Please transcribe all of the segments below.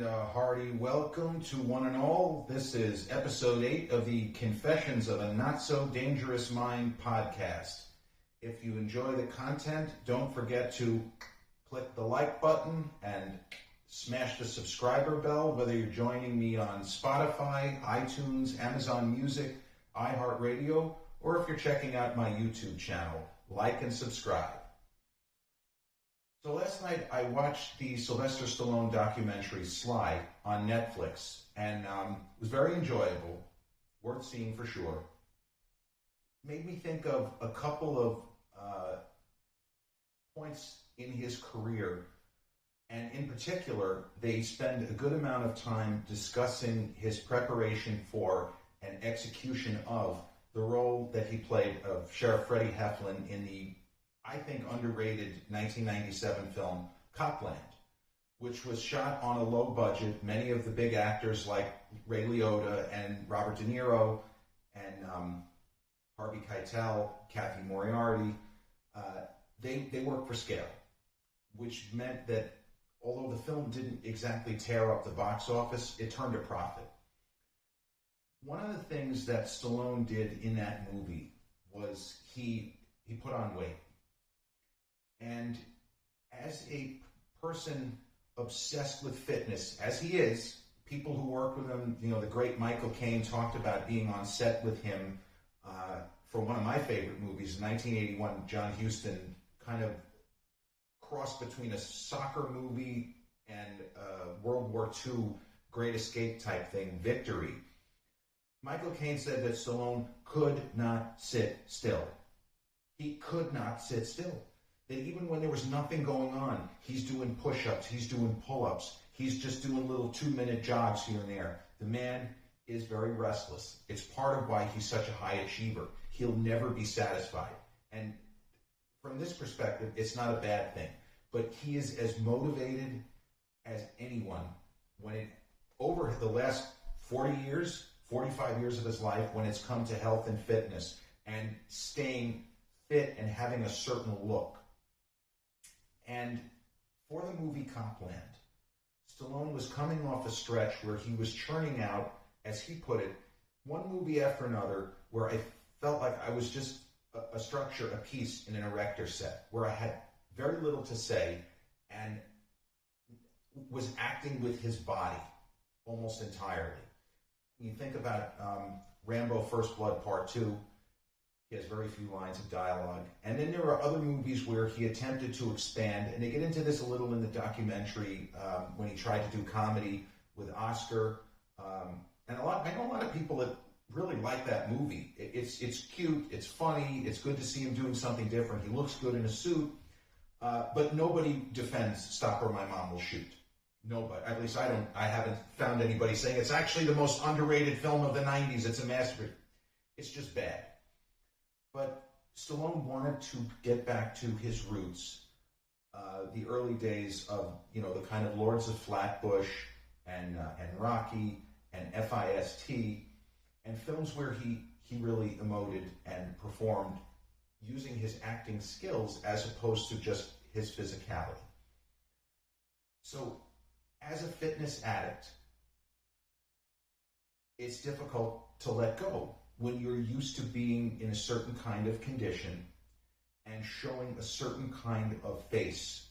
Hearty welcome to one and all. This is episode 8 of the Confessions of a Not So Dangerous Mind podcast. If you enjoy the content, don't forget to click the like button and smash the subscriber bell, whether you're joining me on Spotify, iTunes, Amazon Music, iHeartRadio, or if you're checking out my YouTube channel. Like and subscribe. So last night I watched the Sylvester Stallone documentary Sly on Netflix, and it was very enjoyable, worth seeing for sure. Made me think of a couple of points in his career, and in particular, they spend a good amount of time discussing his preparation for and execution of the role that he played of Sheriff Freddie Heflin in the, I think, underrated 1997 film CopLand, which was shot on a low budget. Many of the big actors like Ray Liotta and Robert De Niro and Harvey Keitel, Kathy Moriarty, they worked for scale, which meant that although the film didn't exactly tear up the box office, it turned a profit. One of the things that Stallone did in that movie was he put on weight. And as a person obsessed with fitness, as he is, people who work with him, the great Michael Caine talked about being on set with him for one of my favorite movies, 1981, John Huston, kind of crossed between a soccer movie and World War II Great Escape type thing, Victory. Michael Caine said that Stallone could not sit still. He could not sit still. That even when there was nothing going on, he's doing push-ups, he's doing pull-ups, he's just doing little 2-minute jogs here and there. The man is very restless. It's part of why he's such a high achiever. He'll never be satisfied. And from this perspective, it's not a bad thing. But he is as motivated as anyone over the last 40 years, 45 years of his life, when it's come to health and fitness and staying fit and having a certain look. And for the movie CopLand, Stallone was coming off a stretch where he was churning out, as he put it, one movie after another, where I felt like I was just a structure, a piece in an erector set, where I had very little to say and was acting with his body almost entirely. You think about Rambo First Blood Part 2, he has very few lines of dialogue. And then there are other movies where he attempted to expand, and they get into this a little in the documentary when he tried to do comedy with Oscar. And I know a lot of people that really like that movie. It's cute, it's funny, it's good to see him doing something different. He looks good in a suit, but nobody defends Stop or My Mom Will Shoot. Nobody. At least I haven't found anybody saying it's actually the most underrated film of the 90s. It's a masterpiece. It's just bad. But Stallone wanted to get back to his roots, the early days of, the kind of Lords of Flatbush and Rocky and FIST, and films where he really emoted and performed using his acting skills as opposed to just his physicality. So, as a fitness addict, it's difficult to let go when you're used to being in a certain kind of condition and showing a certain kind of face,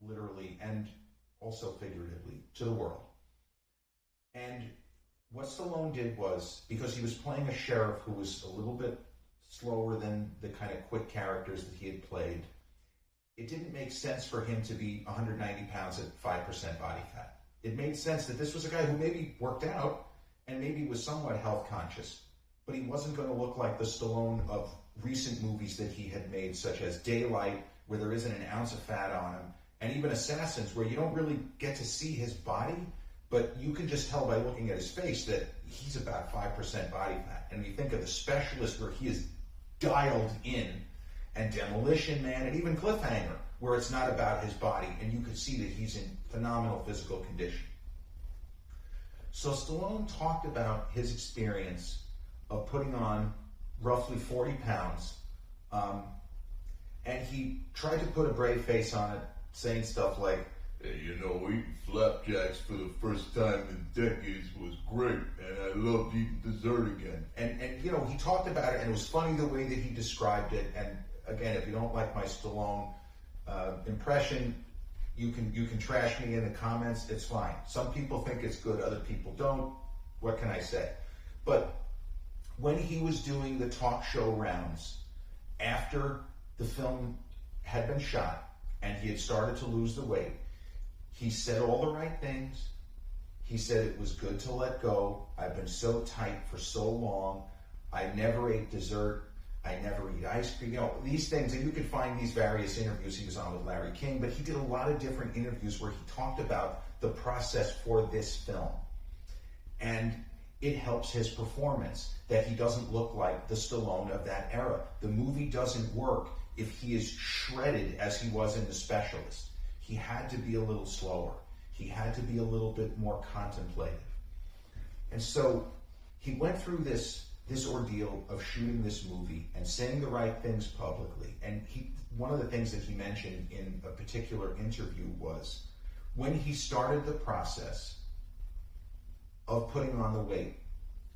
literally and also figuratively, to the world. And what Stallone did was, because he was playing a sheriff who was a little bit slower than the kind of quick characters that he had played, it didn't make sense for him to be 190 pounds at 5% body fat. It made sense that this was a guy who maybe worked out and maybe was somewhat health conscious, but he wasn't going to look like the Stallone of recent movies that he had made, such as Daylight, where there isn't an ounce of fat on him, and even Assassins, where you don't really get to see his body, but you can just tell by looking at his face that he's about 5% body fat. And you think of The Specialist, where he is dialed in, and Demolition Man, and even Cliffhanger, where it's not about his body, and you could see that he's in phenomenal physical condition. So Stallone talked about his experience of putting on roughly 40 pounds, and he tried to put a brave face on it, saying stuff like, Hey, eating flapjacks for the first time in decades was great, and I loved eating dessert again. And he talked about it, and it was funny the way that he described it. And again, if you don't like my Stallone impression, you can trash me in the comments. It's fine. Some people think it's good, other people don't. What can I say? But when he was doing the talk show rounds after the film had been shot and he had started to lose the weight, he said all the right things. He said it was good to let go. I've been so tight for so long. I never ate dessert. I never eat ice cream. These things, and you can find these various interviews he was on with Larry King, but he did a lot of different interviews where he talked about the process for this film. And it helps his performance that he doesn't look like the Stallone of that era. The movie doesn't work if he is shredded as he was in The Specialist. He had to be a little slower. He had to be a little bit more contemplative. And so he went through this ordeal of shooting this movie and saying the right things publicly. And one of the things that he mentioned in a particular interview was when he started the process of putting on the weight,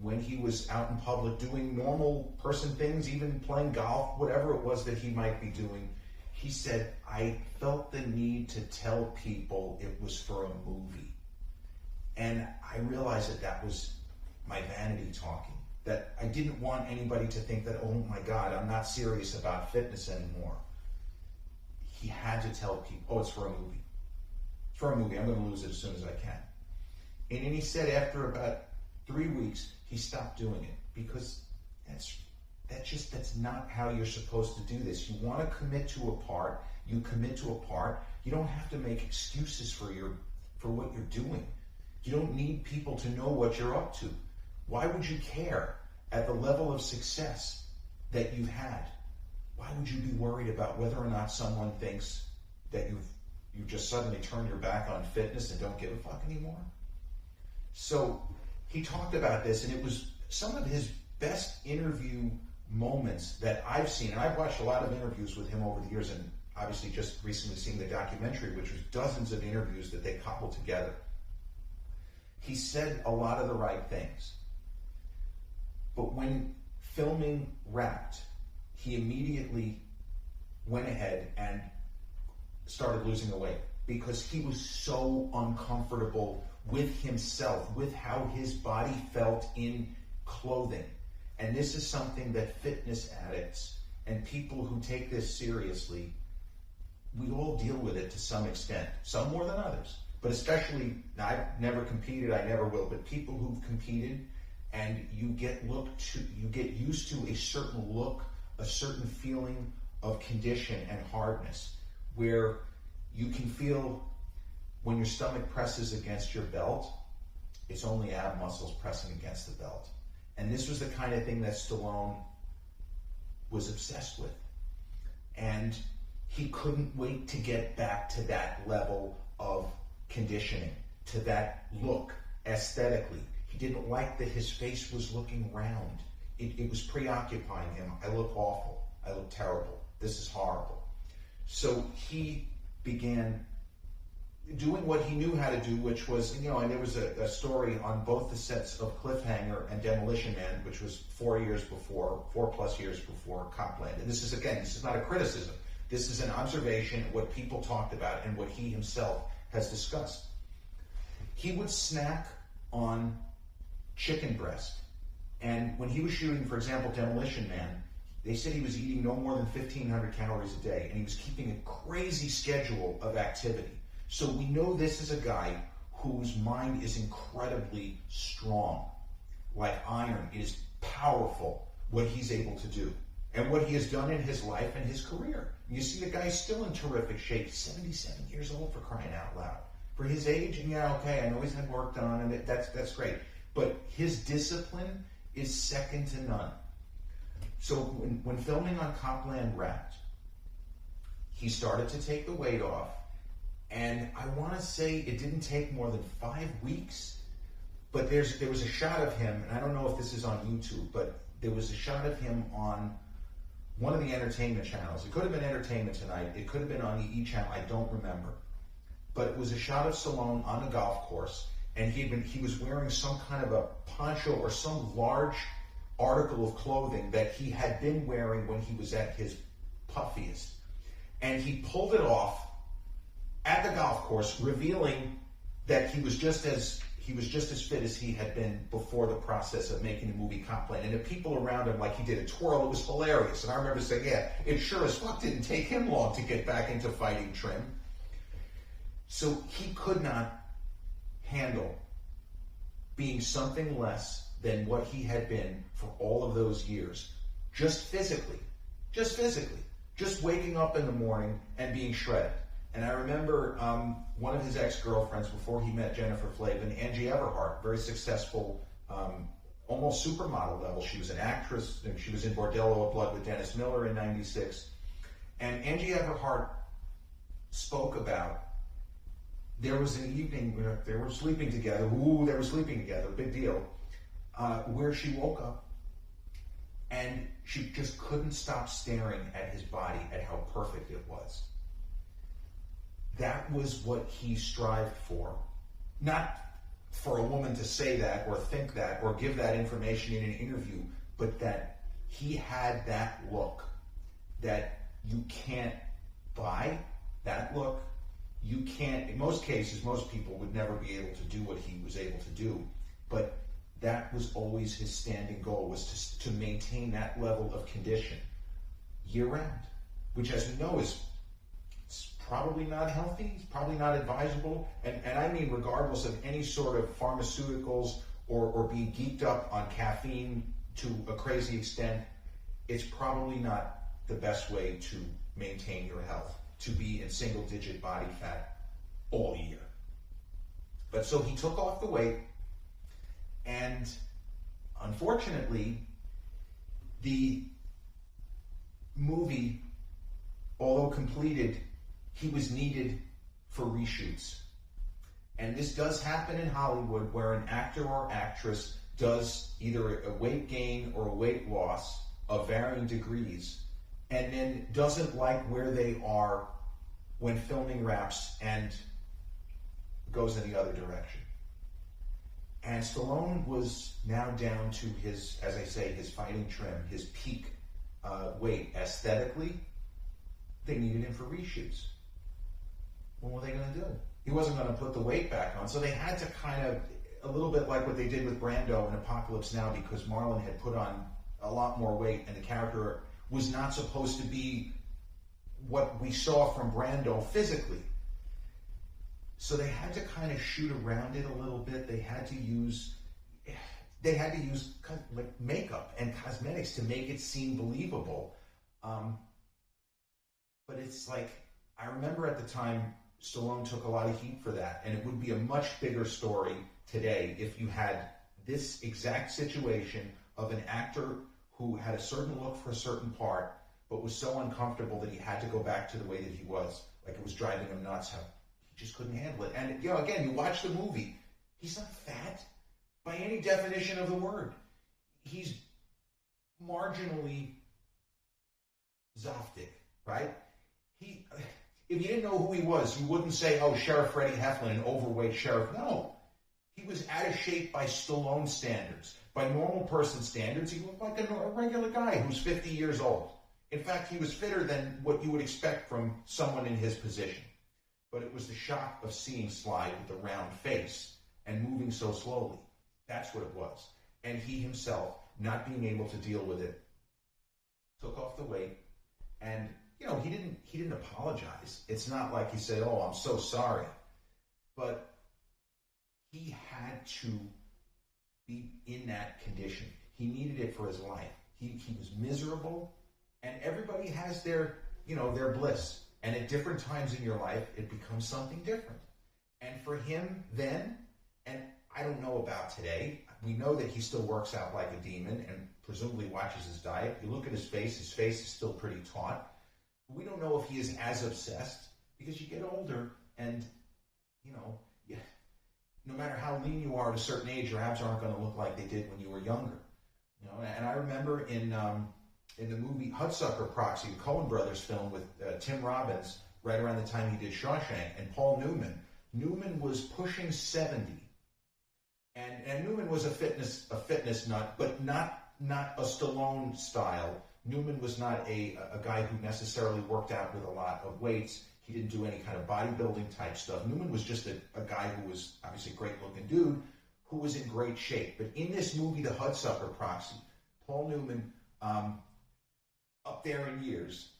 when he was out in public doing normal person things, even playing golf, whatever it was that he might be doing, he said, I felt the need to tell people it was for a movie. And I realized that was my vanity talking, that I didn't want anybody to think that, oh my God, I'm not serious about fitness anymore. He had to tell people, oh, it's for a movie. It's for a movie. I'm going to lose it as soon as I can. And then he said after about 3 weeks, he stopped doing it because that's not how you're supposed to do this. You want to commit to a part, you commit to a part. You don't have to make excuses for what you're doing. You don't need people to know what you're up to. Why would you care at the level of success that you've had? Why would you be worried about whether or not someone thinks that you've just suddenly turned your back on fitness and don't give a fuck anymore? So he talked about this, and it was some of his best interview moments that I've seen. And I've watched a lot of interviews with him over the years, and obviously just recently seeing the documentary, which was dozens of interviews that they cobbled together. He said a lot of the right things. But when filming wrapped, he immediately went ahead and started losing the weight because he was so uncomfortable with himself, with how his body felt in clothing. And this is something that fitness addicts and people who take this seriously, we all deal with it to some extent, some more than others. But especially, I've never competed, I never will, but people who've competed, and you get used to a certain look, a certain feeling of condition and hardness, where you can feel when your stomach presses against your belt, it's only ab muscles pressing against the belt. And this was the kind of thing that Stallone was obsessed with. And he couldn't wait to get back to that level of conditioning, to that look aesthetically. He didn't like that his face was looking round. It was preoccupying him. I look awful. I look terrible. This is horrible. So he began doing what he knew how to do, which was, and there was a story on both the sets of Cliffhanger and Demolition Man, which was 4 plus years before CopLand. And this is not a criticism. This is an observation of what people talked about and what he himself has discussed. He would snack on chicken breast. And when he was shooting, for example, Demolition Man, they said he was eating no more than 1,500 calories a day, and he was keeping a crazy schedule of activity. So we know this is a guy whose mind is incredibly strong. Like iron, it is powerful what he's able to do and what he has done in his life and his career. You see the guy's still in terrific shape, 77 years old, for crying out loud. For his age, and I know he's had work done, and that's great. But his discipline is second to none. So when filming on CopLand wrapped, he started to take the weight off, and I want to say it didn't take more than 5 weeks, but there was a shot of him, and I don't know if this is on YouTube, but there was a shot of him on one of the entertainment channels. It could have been Entertainment Tonight. It could have been on the E! Channel. I don't remember. but it was a shot of Stallone on a golf course, and he was wearing some kind of a poncho or some large article of clothing that he had been wearing when he was at his puffiest. And he pulled it off at the golf course, revealing that he was just as fit as he had been before the process of making the movie CopLand. And the people around him, like, he did a twirl, it was hilarious. And I remember saying, yeah, it sure as fuck didn't take him long to get back into fighting trim. So he could not handle being something less than what he had been for all of those years, just physically, just waking up in the morning and being shredded. And I remember one of his ex-girlfriends before he met Jennifer Flavin, Angie Everhart, very successful, almost supermodel level. She was an actress. She was in Bordello of Blood with Dennis Miller in '96. And Angie Everhart spoke about, there was an evening where they were sleeping together. They were sleeping together, big deal. Where she woke up and she just couldn't stop staring at his body, at how perfect it was. That was what he strived for. Not for a woman to say that or think that or give that information in an interview, but that he had that look that you can't buy, that look. You can't, in most cases, most people would never be able to do what he was able to do, but that was always his standing goal, was to maintain that level of condition year-round, which, as we know, is probably not healthy, it's probably not advisable, and I mean regardless of any sort of pharmaceuticals or being geeked up on caffeine to a crazy extent, it's probably not the best way to maintain your health, to be in single-digit body fat all year. But so he took off the weight, and unfortunately, the movie, although completed, he was needed for reshoots. And this does happen in Hollywood, where an actor or actress does either a weight gain or a weight loss of varying degrees, and then doesn't like where they are when filming wraps and goes in the other direction. And Stallone was now down to his, as I say, his fighting trim, his peak weight aesthetically. They needed him for reshoots. What were they going to do? He wasn't going to put the weight back on, so they had to kind of, a little bit like what they did with Brando in Apocalypse Now, because Marlon had put on a lot more weight and the character was not supposed to be what we saw from Brando physically. So they had to kind of shoot around it a little bit. They had to use kind of like makeup and cosmetics to make it seem believable. But it's like, I remember at the time, Stallone took a lot of heat for that, and it would be a much bigger story today if you had this exact situation of an actor who had a certain look for a certain part, but was so uncomfortable that he had to go back to the way that he was. Like, it was driving him nuts how he just couldn't handle it. And, you know, again, you watch the movie, he's not fat by any definition of the word. He's marginally Zoftig, right? If you didn't know who he was, you wouldn't say, oh, Sheriff Freddie Heflin, an overweight sheriff. No. He was out of shape by Stallone standards. By normal person standards, he looked like a regular guy who's 50 years old. In fact, he was fitter than what you would expect from someone in his position. But it was the shock of seeing Sly with the round face and moving so slowly. That's what it was. And he himself, not being able to deal with it, took off the weight. And, you know, he didn't apologize. It's not like he said, oh, I'm so sorry. But he had to be in that condition. He needed it for his life. He was miserable. And everybody has their bliss. And at different times in your life, it becomes something different. And for him then, and I don't know about today, we know that he still works out like a demon and presumably watches his diet. You look at his face is still pretty taut. We don't know if he is as obsessed, because you get older and, you know, no matter how lean you are at a certain age, your abs aren't going to look like they did when you were younger. You know, and I remember in the movie Hudsucker Proxy, the Coen Brothers film with Tim Robbins, right around the time he did Shawshank, and Paul Newman. Newman was pushing 70, and Newman was a fitness nut, but not a Stallone style. Newman was not a guy who necessarily worked out with a lot of weights. He didn't do any kind of bodybuilding type stuff. Newman was just a guy who was obviously a great looking dude who was in great shape. But in this movie, The Hudsucker Proxy, Paul Newman, up there in years,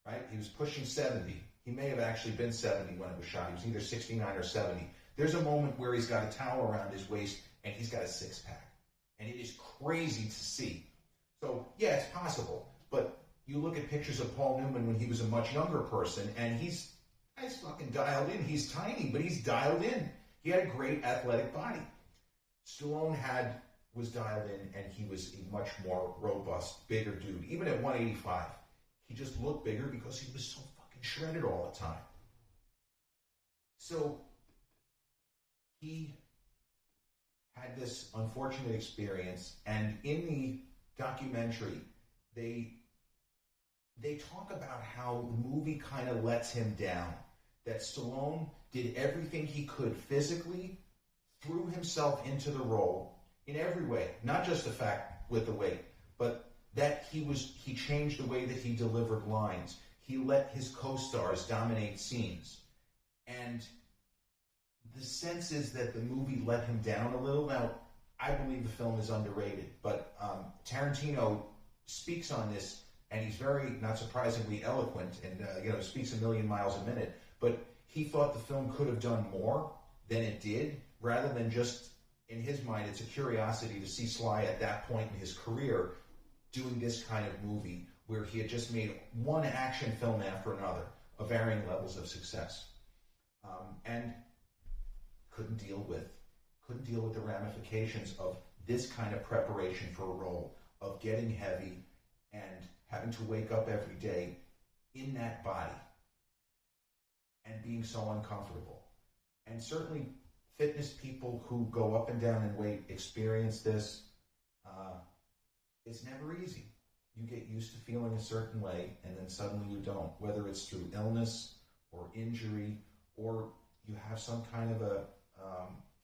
right? He was pushing 70. He may have actually been 70 when it was shot. He was either 69 or 70. There's a moment where he's got a towel around his waist and he's got a six-pack. And it is crazy to see. So, yeah, it's possible. But you look at pictures of Paul Newman when he was a much younger person, and he's fucking dialed in. He's tiny, but he's dialed in. He had a great athletic body. Stallone was dialed in, and he was a much more robust, bigger dude. Even at 185, he just looked bigger because he was so fucking shredded all the time. So he had this unfortunate experience, and in the documentary, they talk about how the movie kind of lets him down. That Stallone did everything he could physically, threw himself into the role in every way, not just the fact with the weight, but that he changed the way that he delivered lines. He let his co-stars dominate scenes. And the sense is that the movie let him down a little. Now, I believe the film is underrated, but Tarantino speaks on this, and he's very, not surprisingly, eloquent, and speaks a million miles a minute. But he thought the film could have done more than it did, rather than just, in his mind, it's a curiosity to see Sly at that point in his career doing this kind of movie, where he had just made one action film after another of varying levels of success, and couldn't deal with the ramifications of this kind of preparation for a role, of getting heavy and having to wake up every day in that body and being so uncomfortable. And certainly fitness people who go up and down in weight experience this. It's never easy. You get used to feeling a certain way, and then suddenly you don't, whether it's through illness or injury, or you have some kind of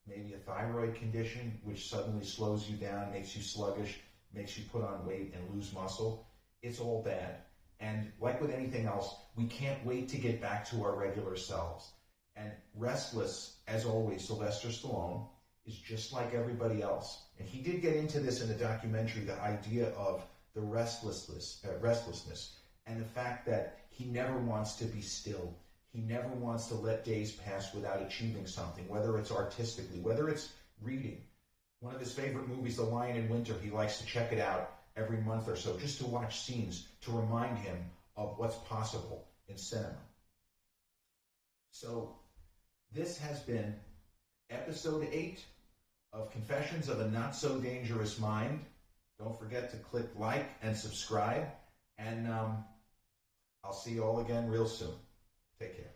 maybe a thyroid condition which suddenly slows you down, makes you sluggish, makes you put on weight and lose muscle. It's all bad. And like with anything else, we can't wait to get back to our regular selves. And Restless, as always, Sylvester Stallone, is just like everybody else. And he did get into this in the documentary, the idea of the restlessness, and the fact that he never wants to be still. He never wants to let days pass without achieving something, whether it's artistically, whether it's reading. One of his favorite movies, The Lion in Winter, he likes to check it out every month or so, just to watch scenes, to remind him of what's possible in cinema. So this has been episode 8 of Confessions of a Not So Dangerous Mind. Don't forget to click like and subscribe, and I'll see you all again real soon. Take care.